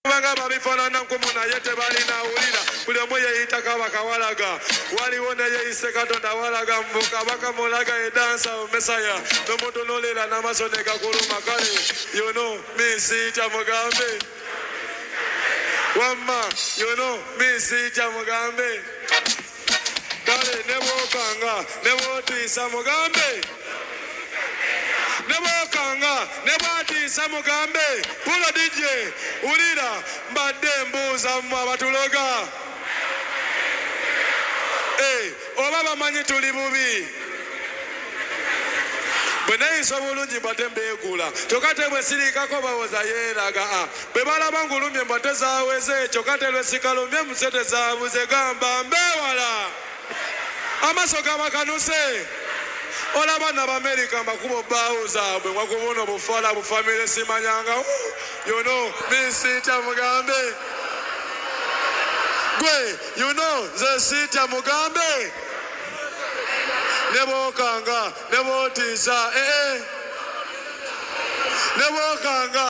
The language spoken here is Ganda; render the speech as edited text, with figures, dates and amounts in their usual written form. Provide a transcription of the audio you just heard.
Banga babifaanana nk'umuntu naye tebalina awulira buli omu yeeyita kabaka walaga waliwo ne yeeyise Katonda walaga mbu kabaka mulaga edansa omesaya nomutunuulira n'amaaso ne gakuluma kale yono minsiita mugambe wamma yono minsiita mugambe kale ne bwokanga ne bwotiisa mugambe nebokanga nebwatiisa mugambe pulo DJ ulira mbadde mbuuza mmwe abatuloga oba bamanyi tuli bubi bwe neyisa obulungi mbadde mbeegula kyokka te bwe siriikako bawoza yeeraga bwe balaba ngulumye mbadde zaaweze kyokka te lwe sikalumye musete zaabuze gamba mbeewala amaaso gabakanuse olaba n'Abamerika mbakuba bbaawo zaabwe mwakubuno bufala bufamire simanyanga yono minsiita mugambe gwe yono nze siita mugambe ne bookanga ne bootiisa ne bookanga